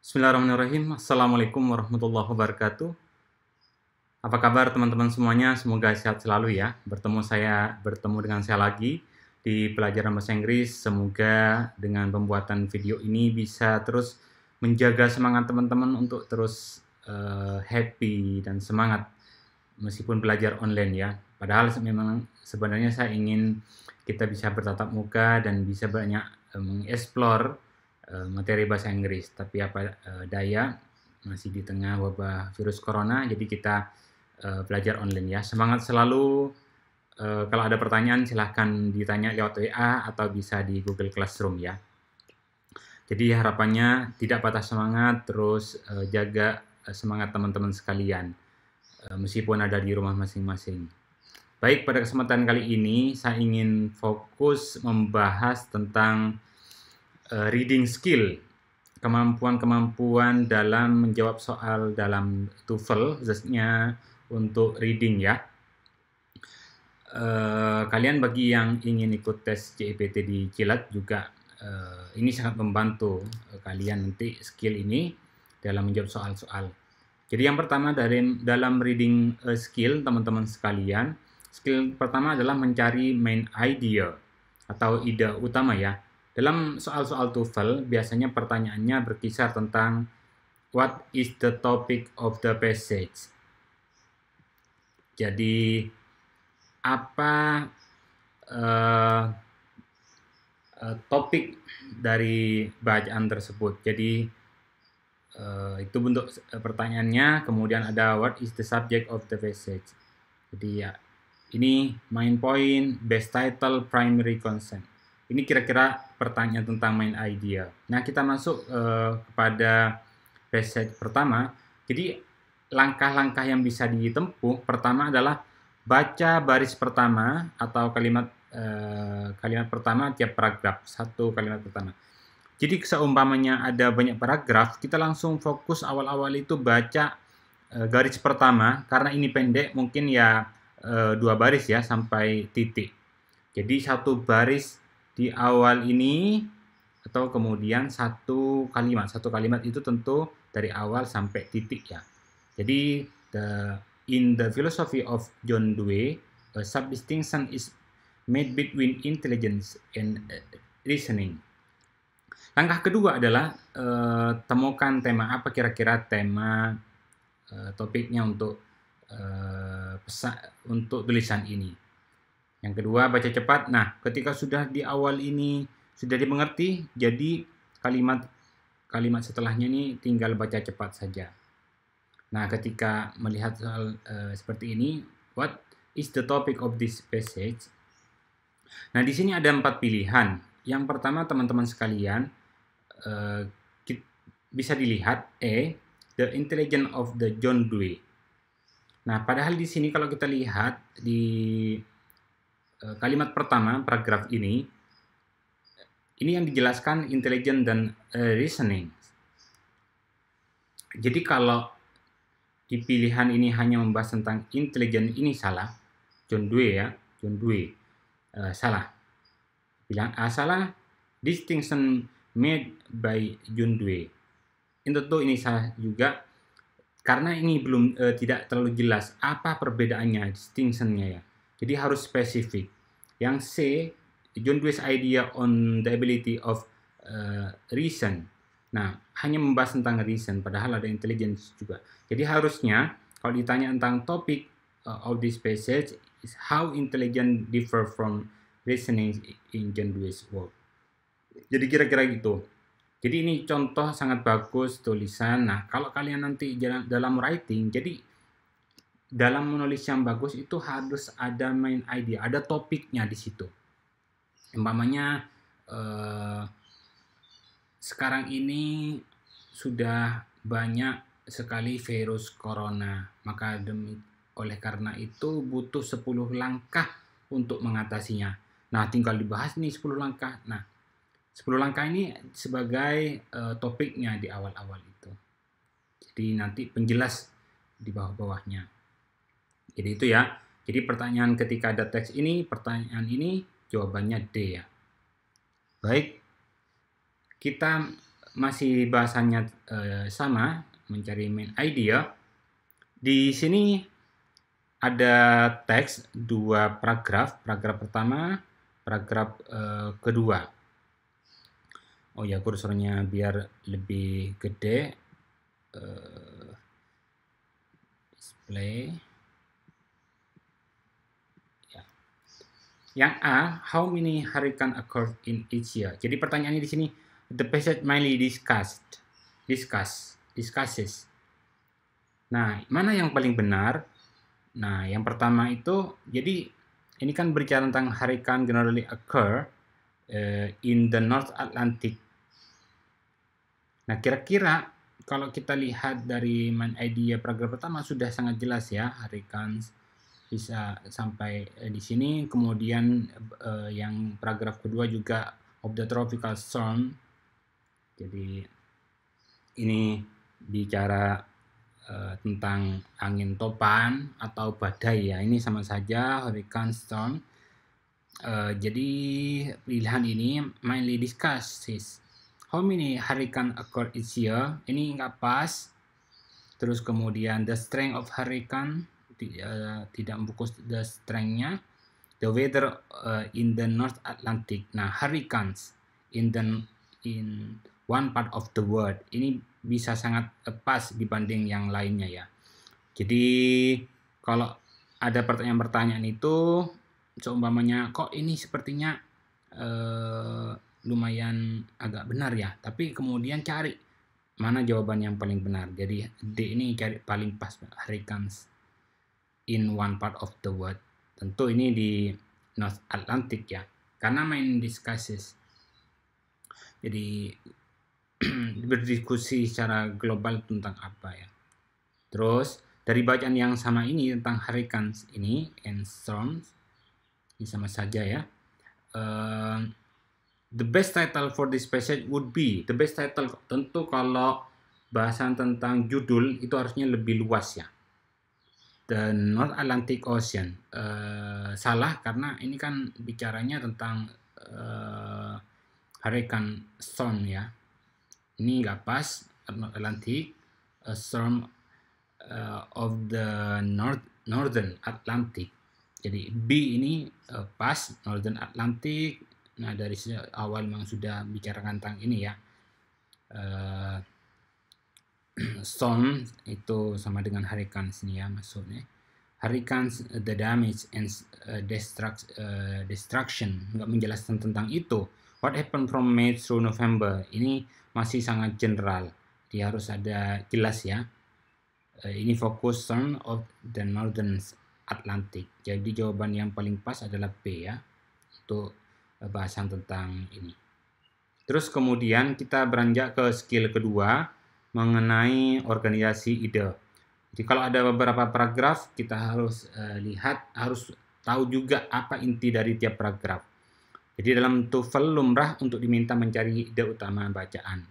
Bismillahirrahmanirrahim. Assalamualaikum warahmatullahi wabarakatuh. Apa kabar teman-teman semuanya? Semoga sehat selalu ya. Bertemu dengan saya lagi di pelajaran bahasa Inggris. Semoga dengan pembuatan video ini bisa terus menjaga semangat teman-teman untuk terus happy dan semangat meskipun belajar online ya. Padahal memang sebenarnya saya ingin kita bisa bertatap muka dan bisa banyak mengeksplor materi bahasa Inggris. Tapi apa daya, masih di tengah wabah virus corona, jadi kita belajar online ya. Semangat selalu. Kalau ada pertanyaan silahkan ditanya lewat WA atau bisa di Google Classroom ya. Jadi harapannya tidak patah semangat, terus jaga semangat teman-teman sekalian meskipun ada di rumah masing-masing. Baik, pada kesempatan kali ini saya ingin fokus membahas tentang reading skill, kemampuan-kemampuan dalam menjawab soal dalam TOEFL, khususnya untuk reading ya. Kalian bagi yang ingin ikut tes CIPT di Kilat juga ini sangat membantu kalian nanti skill ini dalam menjawab soal-soal. Jadi yang pertama dalam reading skill teman-teman sekalian, skill pertama adalah mencari main idea atau ide utama ya. Dalam soal-soal TOEFL biasanya pertanyaannya berkisar tentang what is the topic of the passage. Jadi apa topik dari bacaan tersebut. Jadi itu bentuk pertanyaannya. Kemudian ada what is the subject of the passage. Jadi ya ini main point, best title, primary concern. Ini kira-kira pertanyaan tentang main idea. Nah, kita masuk kepada passage pertama. Jadi langkah-langkah yang bisa ditempuh pertama adalah baca baris pertama atau kalimat pertama tiap paragraf, satu kalimat pertama. Jadi seumpamanya ada banyak paragraf, kita langsung fokus awal-awal itu baca garis pertama, karena ini pendek mungkin ya 2 baris ya sampai titik. Jadi satu baris di awal ini atau kemudian satu kalimat itu tentu dari awal sampai titik ya. Jadi in the philosophy of John Dewey, a subdistinction is made between intelligence and reasoning. Langkah kedua adalah temukan tema apa kira-kira tema topiknya untuk tulisan ini. Yang kedua, baca cepat. Nah, ketika sudah di awal ini sudah dimengerti, jadi kalimat setelahnya ini tinggal baca cepat saja. Nah, ketika melihat soal seperti ini, what is the topic of this passage? Nah, di sini ada 4 pilihan. Yang pertama, teman-teman sekalian, bisa dilihat the intelligence of the John Dewey. Nah, padahal di sini kalau kita lihat di kalimat pertama paragraf ini yang dijelaskan intelligence dan reasoning. Jadi kalau di pilihan ini hanya membahas tentang intelligence, ini salah. John Dewey salah. Pilihan A salah. Distinction made by John Dewey. Tentu ini salah juga karena ini belum tidak terlalu jelas apa perbedaannya, distinctionnya ya. Jadi harus spesifik. Yang C, John Dewey's idea on the ability of reason. Nah, hanya membahas tentang reason, padahal ada intelligence juga. Jadi harusnya kalau ditanya tentang topik of this passage is how intelligence differ from reasoning in John Dewey's work. Jadi kira-kira gitu. Jadi ini contoh sangat bagus tulisan. Nah, kalau kalian nanti dalam writing, jadi dalam menulis yang bagus itu harus ada main idea, ada topiknya di situ. Umpamanya sekarang ini sudah banyak sekali virus corona, maka oleh karena itu butuh 10 langkah untuk mengatasinya. Nah, tinggal dibahas nih 10 langkah. Nah, 10 langkah ini sebagai topiknya di awal-awal itu. Jadi nanti penjelas di bawah-bawahnya. Jadi itu ya. Jadi pertanyaan ketika ada teks ini, pertanyaan ini jawabannya D ya. Baik. Kita masih bahasanya sama, mencari main idea. Di sini ada teks 2 paragraf, paragraf pertama, paragraf kedua. Oh ya, kursornya biar lebih gede. Display. Ya. Yang A, how many hurricane occurred in each year? Jadi pertanyaannya di sini, the passage mainly discusses. Nah, mana yang paling benar? Nah, yang pertama itu, jadi ini kan berbicara tentang hurricane generally occur in the North Atlantic. Nah, kira-kira kalau kita lihat dari main idea paragraf pertama sudah sangat jelas ya, hurricanes bisa sampai di sini. Kemudian yang paragraf kedua juga of the tropical storm. Jadi ini bicara tentang angin topan atau badai ya. Ini sama saja hurricane storm. Jadi pilihan ini mainly discusses how many hurricane occur each year. Ini nggak pas. Terus kemudian the strength of hurricane tidak memfokus the strength-nya. The weather in the North Atlantic. Nah, hurricanes in one part of the world. Ini bisa sangat pas dibanding yang lainnya ya. Jadi kalau ada pertanyaan-pertanyaan itu, seumpamanya kok ini sepertinya lumayan agak benar ya, tapi kemudian cari mana jawaban yang paling benar. Jadi D ini cari paling pas, hurricanes in one part of the world. Tentu ini di North Atlantic ya, karena main discusses. Jadi berdiskusi secara global tentang apa ya. Terus dari bacaan yang sama ini tentang hurricanes ini and storms, ini sama saja ya. The best title for this passage would be, the best title tentu kalau bahasan tentang judul itu harusnya lebih luas ya. The North Atlantic Ocean. Salah karena ini kan bicaranya tentang hurricane storm ya. Ini nggak pas, North Atlantic, a storm of the Northern Atlantic. Jadi B ini pas, Northern Atlantic. Nah, dari awal memang sudah bicara tentang ini ya. Storm itu sama dengan hurricanes ini ya maksudnya. Hurricanes, the damage and destruction, nggak menjelaskan tentang itu. What happened from May through November, ini masih sangat general. Dia harus ada jelas ya. Ini fokus storm of the Northern Atlantic. Jadi jawaban yang paling pas adalah B ya. Untuk bahasan tentang ini. Terus kemudian kita beranjak ke skill kedua mengenai organisasi ide. Jadi kalau ada beberapa paragraf kita harus harus tahu juga apa inti dari tiap paragraf. Jadi dalam TOEFL lumrah untuk diminta mencari ide utama bacaan.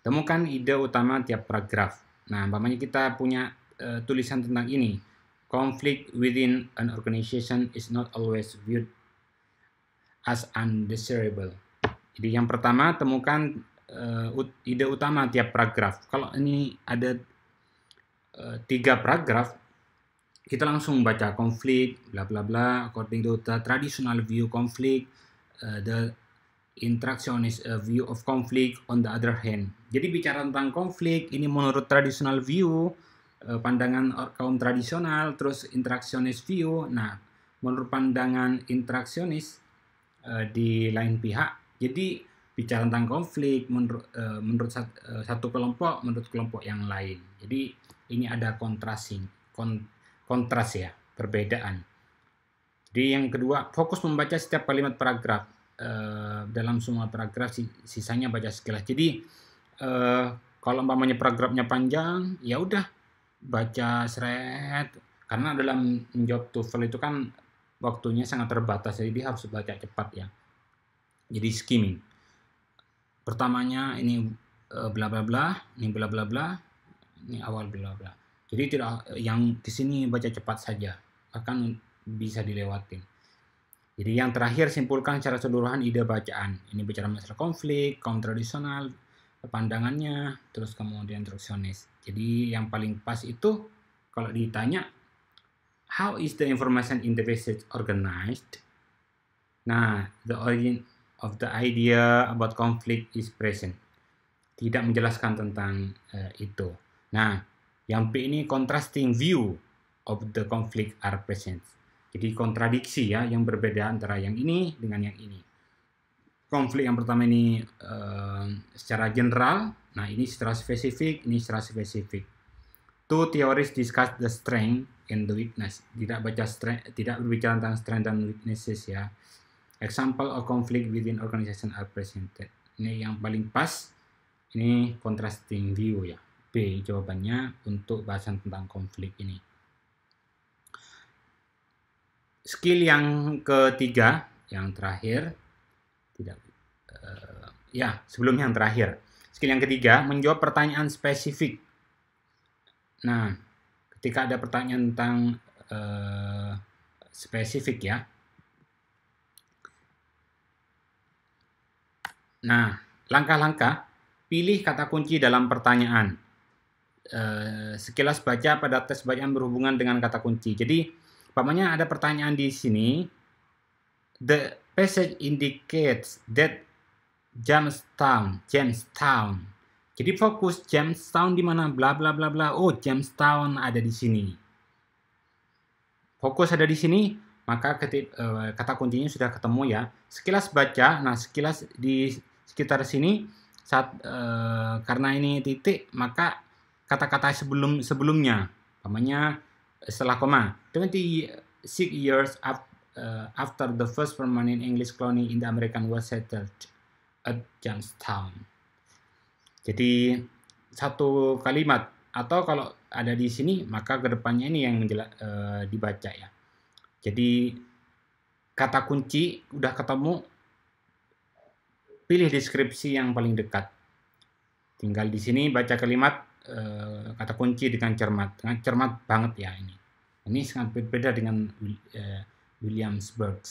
Temukan ide utama tiap paragraf. Nah, umpamanya kita punya tulisan tentang ini. Conflict within an organization is not always viewed as undesirable. Jadi yang pertama temukan ide utama tiap paragraf. Kalau ini ada 3 paragraf, kita langsung baca konflik, bla bla bla, according to the traditional view conflict, the interactionist view of conflict on the other hand. Jadi bicara tentang konflik, ini menurut traditional view, pandangan kaum tradisional, terus interactionist view. Nah, menurut pandangan interaksionis di lain pihak, jadi bicara tentang konflik menurut satu kelompok, menurut kelompok yang lain. Jadi ini ada kontras ya, perbedaan. Jadi yang kedua, fokus membaca setiap kalimat paragraf. Dalam semua paragraf sisanya baca sekilas. Jadi kalau umpamanya paragrafnya panjang, ya udah baca seret. Karena dalam menjawab TOEFL itu kan waktunya sangat terbatas, jadi harus baca cepat ya. Jadi skimming. Pertamanya ini bla bla bla, ini bla bla bla, ini awal bla bla. Jadi tidak yang di sini baca cepat saja, akan bisa dilewatin. Jadi yang terakhir simpulkan secara keseluruhan ide bacaan. Ini bicara masalah konflik, kaum tradisional, pandangannya, terus kemudian instruksionis. Jadi yang paling pas itu kalau ditanya how is the information in the passage organized? Nah, the origin of the idea about conflict is present. Tidak menjelaskan tentang itu. Nah, yang B ini contrasting view of the conflict are present. Jadi kontradiksi ya, yang berbeda antara yang ini dengan yang ini. Konflik yang pertama ini secara general, nah ini secara spesifik, ini secara spesifik. Two theories discuss the strength and the weakness. Tidak berbicara tentang strength dan weaknesses ya. Example of conflict within organization are presented. Ini yang paling pas. Ini contrasting view ya. B jawabannya untuk bahasan tentang konflik ini. Skill yang ketiga, yang terakhir, sebelum yang terakhir. Skill yang ketiga, menjawab pertanyaan spesifik. Nah, ketika ada pertanyaan tentang spesifik ya. Nah, langkah-langkah, pilih kata kunci dalam pertanyaan. Sekilas baca pada tes bacaan berhubungan dengan kata kunci. Jadi, umpamanya ada pertanyaan di sini. The passage indicates that Jamestown. Jadi fokus Jamestown di mana? Bla bla bla bla. Oh, Jamestown ada di sini. Fokus ada di sini, maka kata kuncinya sudah ketemu ya. Sekilas baca, nah sekilas di sekitar sini karena ini titik, maka kata-kata sebelumnya, umpamanya setelah koma, 26 years after the first permanent English colony in the American was settled at Jamestown. Jadi satu kalimat, atau kalau ada di sini maka kedepannya ini yang dibaca ya. Jadi kata kunci udah ketemu, pilih deskripsi yang paling dekat. Tinggal di sini baca kalimat kata kunci dengan cermat banget ya ini. Ini sangat berbeda dengan Williamsburg.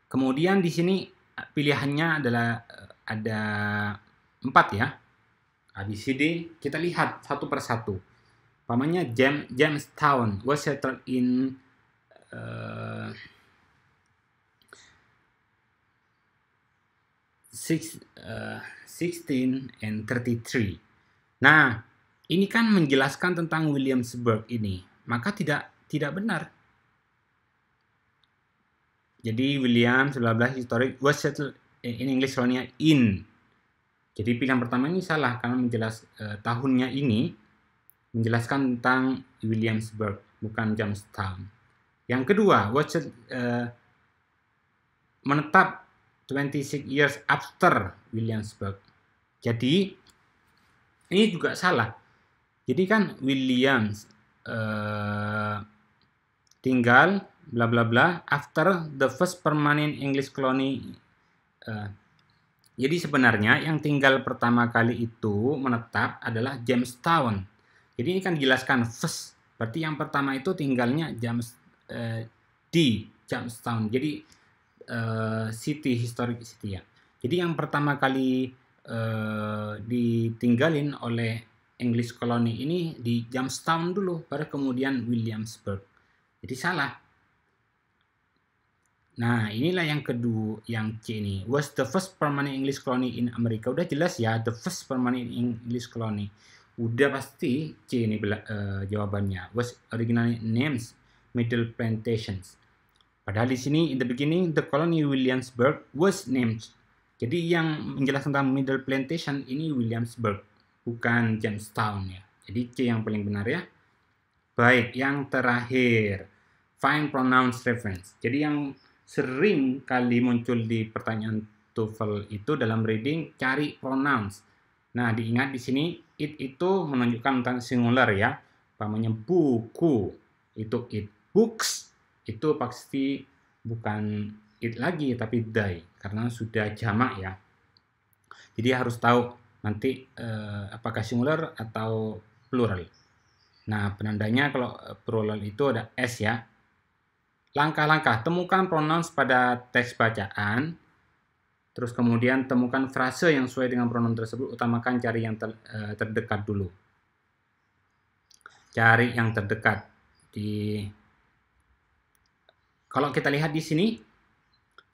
Kemudian di sini pilihannya adalah ada 4 ya. ABCD, kita lihat satu persatu. Umpamanya Jamestown was settled in 1633. Nah, ini kan menjelaskan tentang Williamsburg ini, maka tidak benar. Jadi William 19 historic was settled in English colony in. Jadi pilihan pertama ini salah karena tahunnya ini menjelaskan tentang Williamsburg, bukan Jamestown. Yang kedua, menetap 26 years after Williamsburg. Jadi ini juga salah. Jadi kan Williams tinggal bla bla bla after the first permanent English colony. Jadi sebenarnya yang tinggal pertama kali itu menetap adalah Jamestown. Jadi ini kan dijelaskan first, berarti yang pertama itu tinggalnya di Jamestown. Jadi historic city ya. Jadi yang pertama kali ditinggalin oleh English colony ini di Jamestown dulu, baru kemudian Williamsburg. Jadi salah. Nah, inilah yang kedua, yang C ini. Was the first permanent English colony in America. Udah jelas ya, the first permanent English colony. Udah pasti C ini jawabannya. Was originally names Middle Plantations. Padahal di sini in the beginning the colony Williamsburg was named. Jadi yang menjelaskan tentang Middle Plantation ini Williamsburg, bukan Jamestown ya. Jadi C yang paling benar ya. Baik, yang terakhir. Find pronouns reference. Jadi yang sering kali muncul di pertanyaan TOEFL itu dalam reading cari pronouns. Nah, diingat di sini it itu menunjukkan tentang singular ya. Umpamanya buku itu it, books itu pasti bukan it lagi tapi they karena sudah jamak ya. Jadi harus tahu nanti apakah singular atau plural. Nah, penandanya kalau plural itu ada s ya. Langkah-langkah, temukan pronouns pada teks bacaan. Terus kemudian temukan frase yang sesuai dengan pronoun tersebut, utamakan cari yang terdekat dulu. Cari yang terdekat. Kalau kita lihat di sini,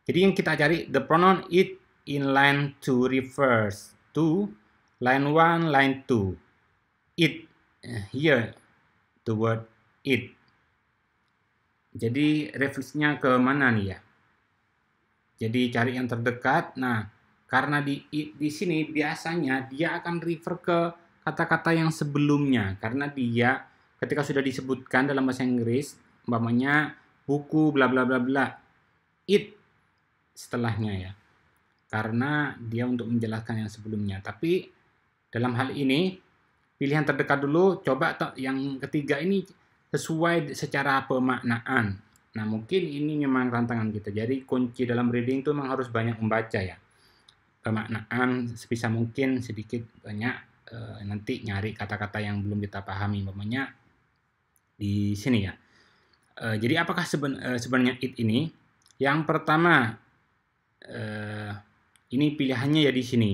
jadi yang kita cari the pronoun it in line 2 refers to line 1, line 2. It, here the word it. Jadi referensinya ke mana nih ya? Jadi cari yang terdekat. Nah, karena di sini biasanya dia akan refer ke kata-kata yang sebelumnya, karena dia ketika sudah disebutkan dalam bahasa Inggris, umpamanya buku bla bla bla bla, it setelahnya ya, karena dia untuk menjelaskan yang sebelumnya. Tapi dalam hal ini pilihan terdekat dulu, coba yang ketiga ini sesuai secara pemaknaan. Nah, mungkin ini memang tantangan kita. Jadi kunci dalam reading itu memang harus banyak membaca ya. Pemaknaan sebisa mungkin sedikit banyak, nanti nyari kata-kata yang belum kita pahami, umpamanya di sini ya. Jadi apakah sebenarnya it ini? Yang pertama, ini pilihannya ya di sini.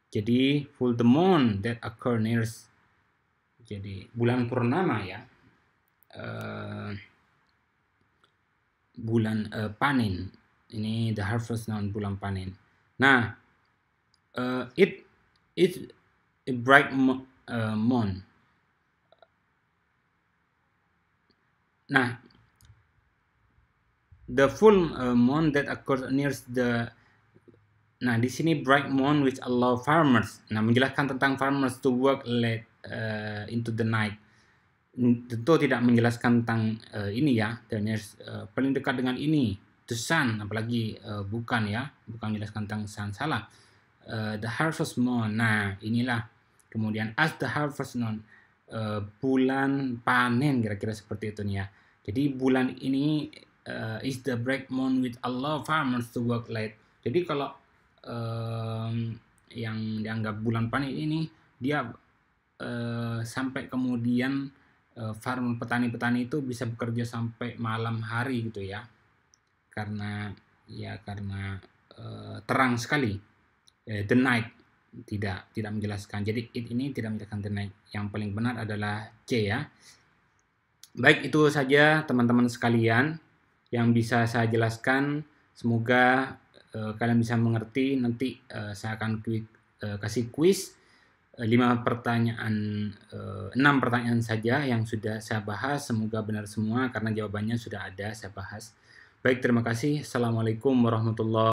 Jadi full the moon that occur near, jadi bulan purnama ya, bulan panen. Ini the harvest noun, bulan panen. Nah, it is a bright moon. Nah, the full moon that occurs near the. Nah, di sini bright moon which allow farmers. Nah, menjelaskan tentang farmers to work late into the night. Tentu tidak menjelaskan tentang ini ya, dan paling dekat dengan ini, the sun, apalagi bukan ya, bukan menjelaskan tentang sun, salah. The harvest moon. Nah, inilah. Kemudian as the harvest moon, bulan panen, kira-kira seperti itu nih ya. Jadi bulan ini is the bright moon which allow farmers to work late. Jadi kalau yang dianggap bulan panen ini, dia sampai kemudian petani-petani itu bisa bekerja sampai malam hari gitu ya, karena terang sekali. The night tidak menjelaskan. Jadi it ini tidak menjelaskan the night. Yang paling benar adalah C ya. Baik, itu saja teman-teman sekalian yang bisa saya jelaskan. Semoga kalian bisa mengerti. Nanti saya akan kasih kuis 6 pertanyaan saja yang sudah saya bahas. Semoga benar semua karena jawabannya sudah ada saya bahas. Baik, terima kasih. Assalamualaikum warahmatullahi